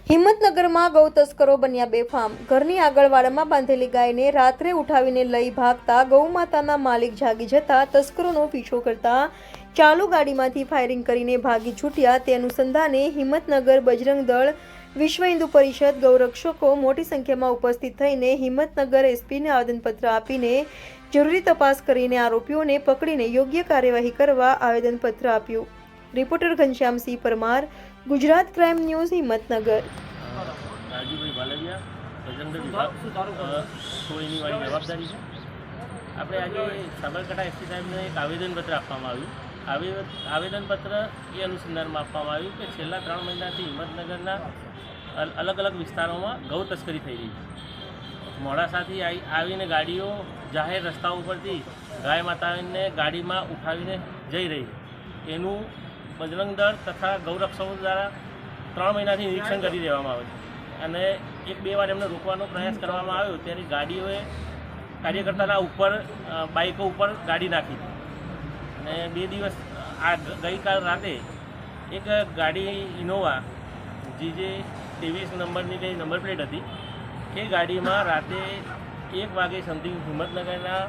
હિંમતનગરમાં ગૌ તસ્કરો બન્યા બેફામ। ઘરની આગળવાડામાં બાંધેલી ગાયને રાત્રે ઉઠાવીને લઈ ભાગતા ગૌમાતાના માલિક જાગી જતા તસ્કરોનો પીછો કરતા ચાલુ ગાડીમાંથી ફાયરિંગ કરીને ભાગી છૂટ્યા। તે અનુસંધાને હિંમતનગર બજરંગ દળ, વિશ્વ હિન્દુ પરિષદ, ગૌરક્ષકો મોટી સંખ્યામાં ઉપસ્થિત થઈને હિંમતનગર એસપીને આવેદનપત્ર આપીને જરૂરી તપાસ કરીને આરોપીઓને પકડીને યોગ્ય કાર્યવાહી કરવા આવેદનપત્ર આપ્યું। Reporter Ghanshyamsinh Parmar, Gujarat crime news, Himmatnagar. Rajubhai Bhalvia, Bajrang વિભાગ, સોળીની વાળી જવાબદારી છે। આપણે આજે સાબરકાંઠા એસપી સાહેબને એક આવેદનપત્ર આપવામાં આવ્યું। આવેદનપત્ર એ અનુસંધાનમાં આપવામાં આવ્યું કે છેલ્લા 3 મહિનાથી હિંમતનગરના અલગ અલગ વિસ્તારોમાં ગૌ તસ્કરી થઈ રહી છે। મોડાસાથી આવીને ગાડીઓ જાહેર રસ્તાઓ ઉપરથી ગાય માતાને ગાડીમાં ઉઠાવીને જઈ રહી છે। એનું બજરંગ દળ તથા ગૌરક્ષકો દ્વારા 3 મહિનાથી નિરીક્ષણ કરી દેવામાં આવે છે અને 1-2 વાર એમને રોકવાનો પ્રયાસ કરવામાં આવ્યો ત્યારે ગાડીઓએ કાર્યકર્તાના ઉપર બાઇકો ઉપર ગાડી નાખી અને 2 દિવસ ગઈકાલ રાતે એક ગાડી ઇનોવા જે 23 નંબરની કંઈ નંબર પ્લેટ હતી એ ગાડીમાં રાતે 1 વાગે સમથિંગ હિંમતનગરના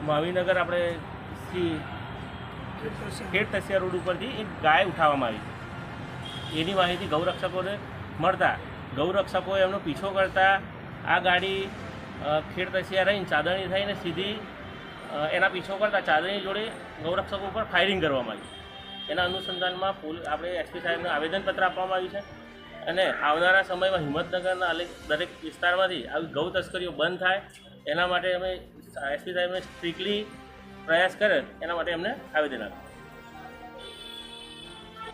મહાવીનગર આપણે ખેડ તસિયા રોડ ઉપરથી એક ગાય ઉઠાવવામાં આવી। એની માહિતી ગૌરક્ષકોને મળતા ગૌરક્ષકોએ એમનો પીછો કરતા આ ગાડી ખેડ તસિયા રહીને ચાદરણી થઈને સીધી એના પીછો કરતા ચાદરણી જોડે ગૌરક્ષકો ઉપર ફાયરિંગ કરવામાં આવી। એના અનુસંધાનમાં આપણે એસપી સાહેબને આવેદનપત્ર આપવામાં આવ્યું છે અને આવનારા સમયમાં હિંમતનગરના દરેક વિસ્તારમાંથી આવી ગૌ તસ્કરીઓ બંધ થાય એના માટે અમે એસપી સાહેબને સ્ટ્રિક્ટલી પ્રયાસ કરે એના માટે અમને આવેદન આપ્યું।